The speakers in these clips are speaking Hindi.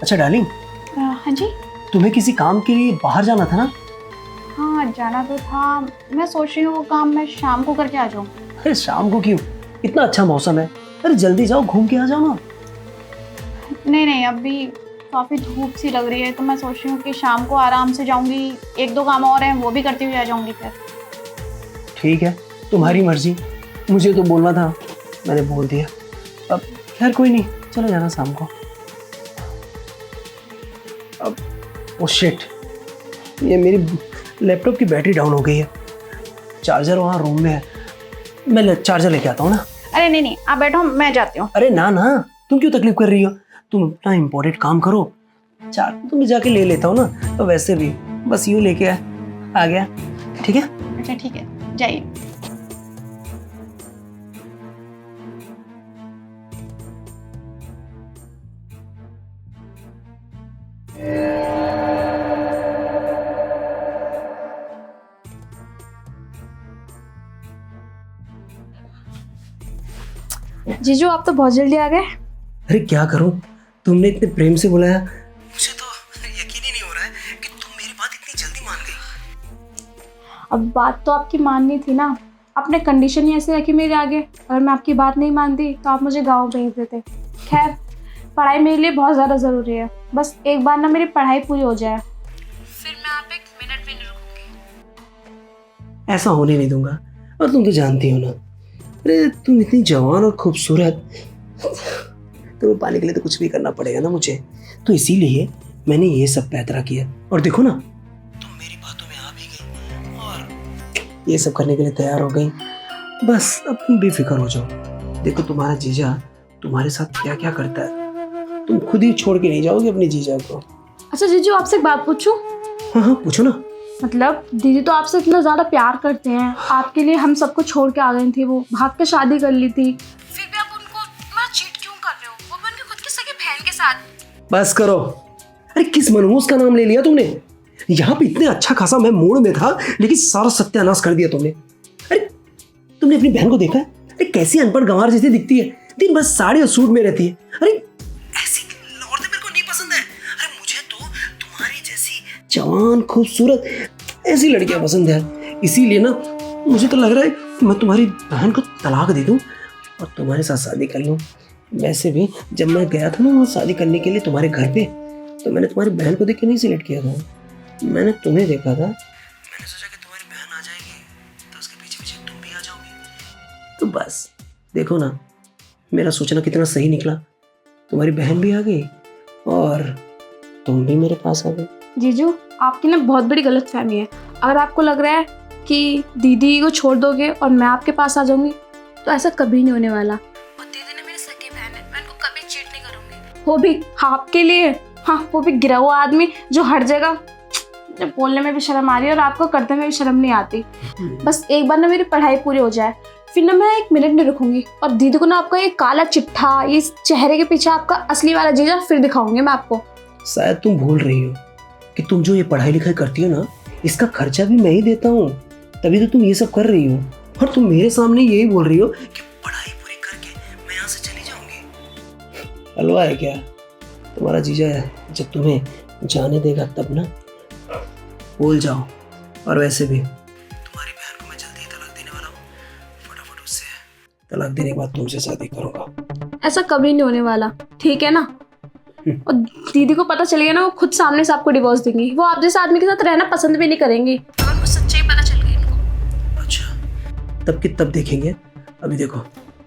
अच्छा डार्लिंग, हाँ जी। तुम्हें किसी काम के लिए बाहर जाना था ना? हाँ जाना तो था, मैं सोच रही हूँ वो काम मैं शाम को करके आ जाऊँ। अरे शाम को क्यों? इतना अच्छा मौसम है। अरे जल्दी जाओ, घूम के आ जाओ ना। नहीं नहीं, अभी काफ़ी धूप सी लग रही है तो मैं सोच रही हूँ कि शाम को आराम से जाऊँगी, एक दो काम और हैं वो भी करती हुई आ जाऊँगी फिर। ठीक है, तुम्हारी मर्जी। मुझे तो बोलना था, मैंने बोल दिया। अब खैर कोई नहीं, चलो जाना शाम को। अब ओ शिट, ये मेरी लैपटॉप की बैटरी डाउन हो गई है। चार्जर वहाँ रूम में है, मैं चार्जर लेके आता हूँ ना। अरे नहीं नहीं, आप बैठो, मैं जाती हूँ। अरे ना ना, तुम क्यों तकलीफ कर रही हो? तुम अपना इम्पोर्टेंट काम करो। चार्जर तो मैं जाके ले लेता हूँ ना, तो वैसे भी बस यूँ लेके आ गया। ठीक है? अच्छा ठीक है, जाइए। जीजू आप तो बहुत जल्दी आ गए। अरे क्या करूं, तुमने इतने प्रेम से बुलाया, मुझे तो यकीन ही नहीं हो रहा है कि तुम मेरी बात इतनी जल्दी मान गई। अब बात तो आपकी माननी थी ना, आपने कंडीशन ही ऐसे रखी मेरे आगे। अगर मैं आपकी बात नहीं मानती तो आप मुझे गाँव भेज देते। खैर, पढ़ाई मेरे लिए बहुत ज़्यादा ज़रूरी है, बस एक बार ना मेरी पढ़ाई पूरी हो जाए, फिर मैं आप एक मिनट भी नहीं रुकूंगी। ऐसा होने नहीं दूंगा, और तुम तो जानती हो ना, अरे तुम इतनी जवान और खूबसूरत, तुम्हें पाने के लिए तो कुछ भी करना पड़ेगा ना मुझे। तो इसीलिए मैंने ये सब पैतरा किया, और देखो ना, तुम मेरी बातों में आ भी गई और ये सब करने के लिए तैयार हो गई। बस अब तुम बेफिक्र हो जाओ। देखो तुम्हारा जीजा तुम्हारे साथ क्या क्या करता है, तुम खुद ही छोड़ के नहीं जाओगे अपने जीजा को। अच्छा जीजू, आपसे एक बात पूछूं? हाँ हाँ पूछो ना। मतलब दीदी तो आपसे इतना ज़्यादा प्यार करते हैं, आपके लिए हम सबको छोड़ के आ गई थी, वो भाग के शादी कर ली थी, फिर भी आप उनको इतना चीट क्यों कर रहे हो? वो भी उनकी खुद की सगी बहन के साथ। बस करो। अरे किस मनहूस का नाम ले लिया तुमने? यहाँ पे इतने अच्छा खासा मैं मूड में था, लेकिन सारा सत्यानाश कर दिया तुमने। अरे तुमने अपनी बहन को देखा है? अरे कैसी अनपढ़ गंवार जैसी दिखती है, दिन भर साड़ी और सूट में रहती है। अरे ऐसी औरतें मेरे को नहीं पसंद है। अरे मुझे तो तुम्हारी जैसी जवान खूबसूरत ऐसी लड़कियां पसंद है। इसीलिए ना मुझे तो लग रहा है कि मैं तुम्हारी बहन को तलाक दे दूं और तुम्हारे साथ शादी कर लूं। वैसे भी जब मैं गया था ना वहाँ शादी करने के लिए तुम्हारे घर पे, तो मैंने तुम्हारी बहन को देख के नहीं सिलेक्ट किया था, मैंने तुम्हें देखा था। मैंने सोचा कि तुम्हारी बहन आ जाएगी तो उसके पीछे पीछे तुम भी आ जाओगी। तो बस देखो ना, मेरा सोचना कितना सही निकला। तुम्हारी बहन भी आ गई और तुम भी मेरे पास आ गई। जीजू आपकी ना बहुत बड़ी गलतफहमी है। अगर आपको लग रहा है कि दीदी को छोड़ दोगे और मैं आपके पास आ जाऊंगी, तो ऐसा कभी नहीं होने वाला। और दीदी ना मेरी सगी बहन है, मैं उनको कभी चीट नहीं करूंगी, वो भी आपके लिए। हाँ, वो भी गिरा हुआ आदमी जो हर जगह जब बोलने में भी शर्म आ रही है और आपको करने में भी शर्म नहीं आती। बस एक बार ना मेरी पढ़ाई पूरी हो जाए, फिर ना मैं एक मिनट नहीं रुकूंगी और दीदी को ना आपका ये काला चिट्ठा, ये चेहरे के पीछे आपका असली वाला जीजा फिर दिखाऊंगी मैं आपको। शायद तुम भूल रही हो कि तुम जो ये पढ़ाई लिखाई करती हो ना, इसका खर्चा भी मैं ही देता हूँ, तभी तो तुम ये सब कर रही हो। और तुम मेरे सामने यही बोल रही हो कि पढ़ाई पूरी करके मैं यहाँ से चली जाऊंगी। हलवा है क्या तुम्हारा जीजा? है जब तुम्हें जाने देगा तब ना, बोल जाओ। और वैसे भी तुम्हारी बहन को मैं जल्दी ही तलाक देने वाला हूँ, फटाफट उससे तलाक देने के बाद तुमसे शादी करूंगा। ऐसा कभी नहीं होने वाला, ठीक है ना? और दीदी को पता चलेगा ना, वो खुद सामने से आपको डिवोर्स देंगी। वो आप जैसे आदमी के साथ रहना पसंद भी नहीं करेंगी अगर उनको सच्चाई पता चल गई इनको। अच्छा, तब की तब देखेंगे। अभी देखो,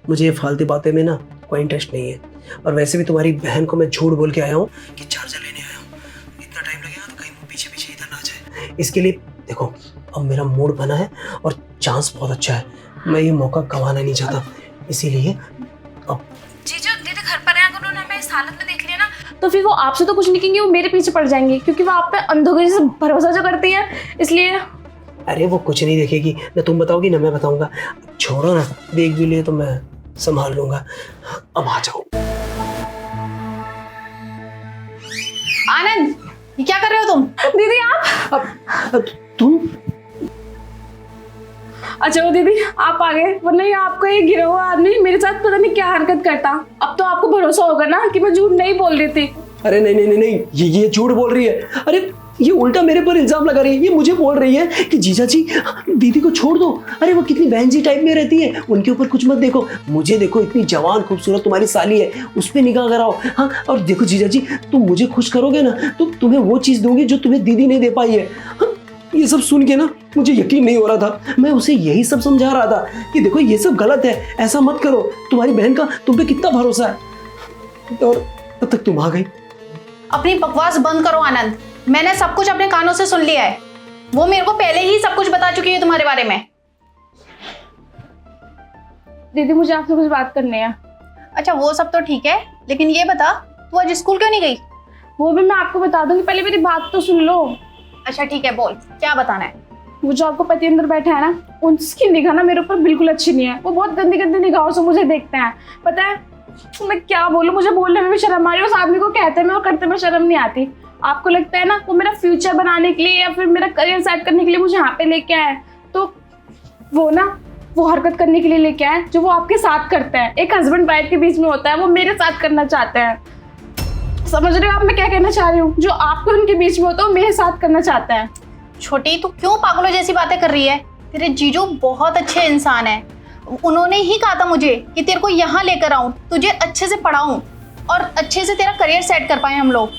मुझे ये फालतू बातें में ना कोई इंटरेस्ट नहीं है। और वैसे भी तुम्हारी बहन को मैं झूठ बोल के आया हूँ कि चार्जर लेने आया हूँ, इतना टाइम लगेगा तो कहीं वो पीछे पीछे इधर ना जाए। इसके लिए देखो, अब मेरा मूड बना है और चांस बहुत अच्छा है, मैं ये मौका गंवाना नहीं चाहता। इसीलिए अब जीजू दीदी घर पर है, अगर उन्होंने हमें इस हालत में देख लिया ना, तो फिर वो आपसे तो कुछ नहीं कहेंगे, वो मेरे पीछे पड़ जाएंगे, क्योंकि वो आप पे अंधों से भरोसा जो करती है, इसलिए। अरे वो कुछ नहीं देखेगी, ना तुम बताओगी ना मैं बताऊंगा। छोड़ो ना, देख भी लिए तो मैं संभाल लूंगा। अब आ जाओ। आनंद, ये क्या कर रहे हो तुम? दीदी आप? अब तुम? अच्छा वो दीदी आप आ गए, वरना ये आपका ये गिरा हुआ आदमी मेरे साथ पता नहीं क्या हरकत करता। अब तो आपको भरोसा होगा ना कि मैं झूठ नहीं बोल रही थी। अरे नहीं नहीं नहीं नहीं, ये झूठ बोल रही है। अरे ये उल्टा मेरे पर इल्जाम लगा रही है। ये मुझे बोल रही है कि जीजा जी दीदी को छोड़ दो। अरे वो कितनी बहन जी टाइप में रहती है, उनके ऊपर कुछ मत देखो, मुझे देखो, इतनी जवान खूबसूरत तुम्हारी साली है, उस पर निगाह कराओ। हाँ, और देखो जीजा जी, तुम मुझे खुश करोगे ना तो तुम्हें वो चीज़ दूंगी जो तुम्हें दीदी नहीं दे पाई है। हाँ, ये सब सुन के ना मुझे यकीन नहीं हो रहा था। मैं उसे यही सब समझा रहा था कि देखो ये सब गलत है, ऐसा मत करो, तुम्हारी बहन का तुम पे कितना भरोसा है। और तब तक तुम आ गई। अपनी बकवास बंद करो आनंद, मैंने सब कुछ अपने कानों से सुन लिया है। वो मेरे को पहले ही सब कुछ बता चुकी है तुम्हारे बारे में। दीदी मुझे आपसे कुछ बात करनी है। अच्छा वो सब तो ठीक है, लेकिन ये बता तू आज स्कूल क्यों नहीं गई? वो भी मैं आपको बता दूंगी, पहले मेरी बात तो सुन लो। अच्छा ठीक है, बोल क्या बताना है। वो जो आपको पति अंदर बैठा है ना, उसकी निगाह ना मेरे ऊपर बिल्कुल अच्छी नहीं है। वो बहुत गंदी गंदी निगाहों से मुझे देखते हैं। पता है मैं क्या बोलूं, मुझे बोलने में भी शर्म आ रही है। उस आदमी को कहते में और करते में शर्म नहीं आती। आपको लगता है ना वो मेरा फ्यूचर बनाने के लिए या फिर मेरा करियर सेट करने के लिए मुझे यहाँ पे लेके आए, तो वो ना वो हरकत करने के लिए लेके आए जो वो आपके साथ करते हैं। एक हस्बैंड वाइफ के बीच में होता है, वो मेरे साथ करना चाहते हैं। समझ रहे हो आप मैं क्या कहना चाह रही हूँ? जो आपको उनके बीच में होता है वो मेरे साथ करना चाहता है। छोटी तू क्यों पागलों जैसी बातें कर रही है? तेरे जीजू बहुत अच्छे इंसान है। उन्होंने ही कहा था मुझे कि तेरे को यहाँ लेकर आऊं, तुझे अच्छे से पढ़ाऊं और अच्छे से तेरा करियर सेट कर पाए हम लोग।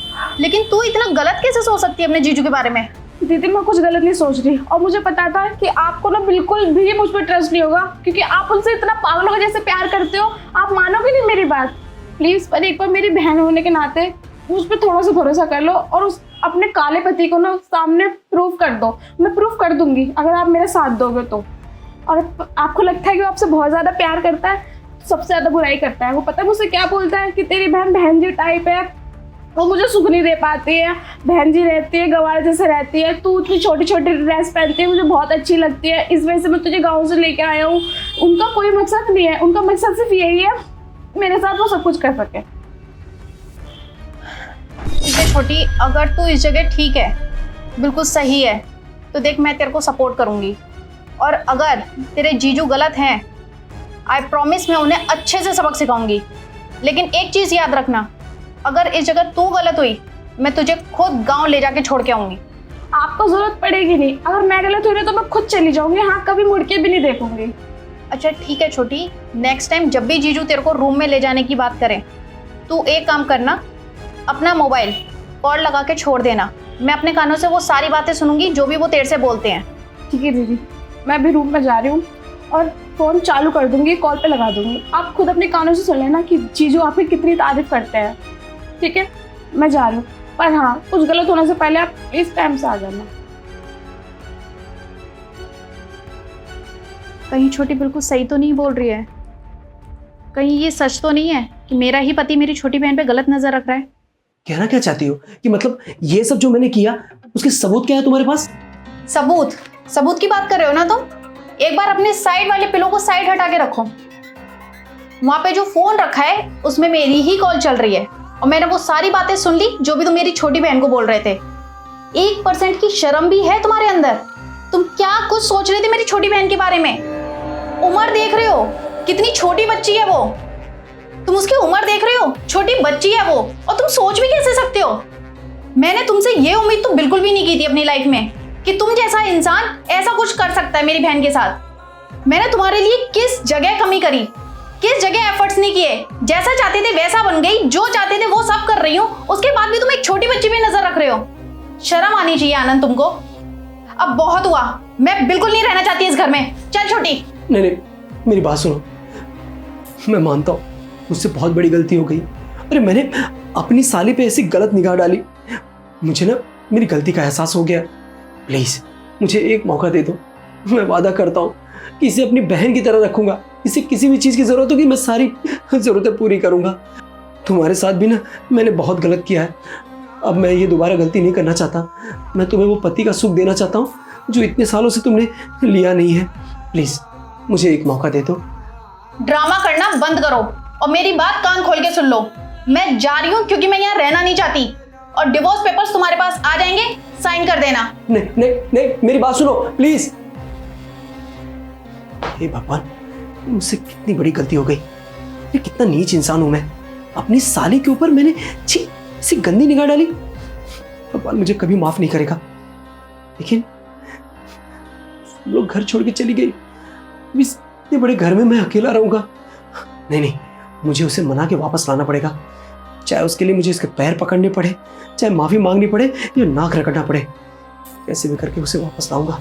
लेकिन तू इतना गलत कैसे सोच सकती है अपने जीजू के बारे में? दीदी मैं कुछ गलत नहीं सोच रही, और मुझे पता था कि आपको ना बिल्कुल भी मुझ पर ट्रस्ट नहीं होगा, क्योंकि आप उनसे इतना पागलों के जैसे प्यार करते हो। आप मानोगे नहीं मेरी बात। प्लीज पर एक बार मेरी बहन होने के नाते मुझ पर थोड़ा सा भरोसा कर लो और उस अपने काले पति को ना सामने प्रूव कर दो। मैं प्रूव कर दूंगी अगर आप मेरा साथ दोगे तो। और आपको लगता है कि वो आपसे बहुत ज्यादा प्यार करता है, सबसे ज्यादा बुराई करता है। वो पता है मुझसे क्या बोलता है कि तेरी बहन बहन जी टाइप है, वो मुझे सुख नहीं दे पाती है, बहन जी रहती है गवार जैसे रहती है, तू इतनी छोटी छोटी ड्रेस पहनती है मुझे बहुत अच्छी लगती है, इस वजह से मैं तुझे गाँव से लेके आया हूँ। उनका कोई मकसद नहीं है, उनका मकसद सिर्फ यही है मेरे साथ वो सब कुछ कर सके। ठीक है छोटी, अगर तू इस जगह ठीक है, बिल्कुल सही है, तो देख मैं तेरे को सपोर्ट करूंगी। और अगर तेरे जीजू गलत हैं, आई प्रॉमिस मैं उन्हें अच्छे से सबक सिखाऊंगी। लेकिन एक चीज़ याद रखना, अगर इस जगह तू गलत हुई मैं तुझे खुद गांव ले जाके छोड़ के आऊंगी। आपको जरूरत पड़ेगी नहीं, अगर मैं गलत हुई तो मैं खुद चली जाऊंगी। हाँ, कभी मुड़ के भी नहीं देखूंगी। अच्छा ठीक है छोटी, नेक्स्ट टाइम जब भी जीजू तेरे को रूम में ले जाने की बात करें, तू एक काम करना, अपना मोबाइल कॉल लगा के छोड़ देना। मैं अपने कानों से वो सारी बातें सुनूंगी जो भी वो तेरे से बोलते हैं। ठीक है दीदी, मैं अभी रूम में जा रही हूँ और फ़ोन चालू कर दूंगी, कॉल पे लगा दूंगी। आप खुद अपने कानों से सुन लेना कि जीजू आपकी कितनी तारीफ करते हैं। ठीक है, मैं जा रही हूँ, पर हाँ कुछ गलत होने से पहले आप प्लीज टाइम से आ जाना। कहीं छोटी बिल्कुल सही तो नहीं बोल रही है? कहीं ये सच तो नहीं है कि मेरा ही पति मेरी छोटी बहन पे गलत नजर रख रहा है? कहना क्या चाहती हो कि मतलब ये सब जो मैंने किया उसके सबूत क्या है तुम्हारे पास? सबूत? सबूत की बात कर रहे हो ना तुम? एक बार अपने साइड वाले पिलो को साइड हटा के रखो। वहां पे जो फोन रखा है उसमें मेरी ही कॉल चल रही है और मैंने वो सारी बातें सुन ली जो भी तुम मेरी छोटी बहन को बोल रहे थे। 1% की शर्म भी है तुम्हारे अंदर? तुम क्या कुछ सोच रहे थे मेरी छोटी बहन के बारे में? उम्र देख रहे हो, कितनी छोटी बच्ची है वो। तुम उसकी उम्र देख रहे हो, छोटी बच्ची है वो, और तुम सोच भी कैसे सकते हो? मैंने तुमसे ये उम्मीद तो बिल्कुल भी नहीं की थी अपनी लाइफ में कि तुम जैसा इंसान ऐसा कुछ कर सकता है मेरी बहन के साथ। मैंने तुम्हारे लिए किस जगह कमी करी, किस जगह एफर्ट्स नहीं किए? जैसा चाहते थे वैसा बन गई, जो चाहते थे वो सब कर रही हूँ, उसके बाद भी तुम एक छोटी बच्ची पे नजर रख रहे हो। शर्म आनी चाहिए आनंद तुमको। अब बहुत हुआ, मैं बिल्कुल नहीं रहना चाहती इस घर में। चल छोटी। नहीं नहीं, मेरी बात सुनो, मैं मानता हूँ मुझसे बहुत बड़ी गलती हो गई। अरे मैंने अपनी साली पे ऐसी गलत निगाह डाली, मुझे ना मेरी गलती का एहसास हो गया। प्लीज़ मुझे एक मौका दे दो, मैं वादा करता हूँ कि इसे अपनी बहन की तरह रखूँगा। इसे किसी भी चीज़ की ज़रूरत होगी मैं सारी ज़रूरतें पूरी करूँगा। तुम्हारे साथ भी ना मैंने बहुत गलत किया है, अब मैं ये दोबारा गलती नहीं करना चाहता। मैं तुम्हें वो पति का सुख देना चाहता हूँ जो इतने सालों से तुमने लिया नहीं है। प्लीज़ मुझे एक मौका दे दो। ड्रामा करना बंद करो और मेरी बात कान खोल के सुन लो। मैं जा रही हूँ क्योंकि मैं यहाँ रहना नहीं चाहती, और डिवोर्स पेपर्स तुम्हारे पास आ जाएंगे, साइन कर देना। नहीं नहीं नहीं, मेरी बात सुनो प्लीज। हे भगवान, मुझसे कितनी बड़ी गलती हो गई। ये कितना नीच इंसान हूं मैं। अपनी साली के ऊपर मैंने छी ऐसी गंदी निगाह डाली, भगवान मुझे कभी माफ नहीं करेगा। लेकिन हम लोग घर छोड़ के चली गई, अभी इतने बड़े घर में मैं अकेला रहूंगा। नहीं नहीं, मुझे उसे मना के वापस लाना पड़ेगा, चाहे उसके लिए मुझे इसके पैर पकड़ने पड़े, चाहे माफी मांगनी पड़े या नाक रगड़ना पड़े, कैसे भी करके उसे वापस लाऊंगा।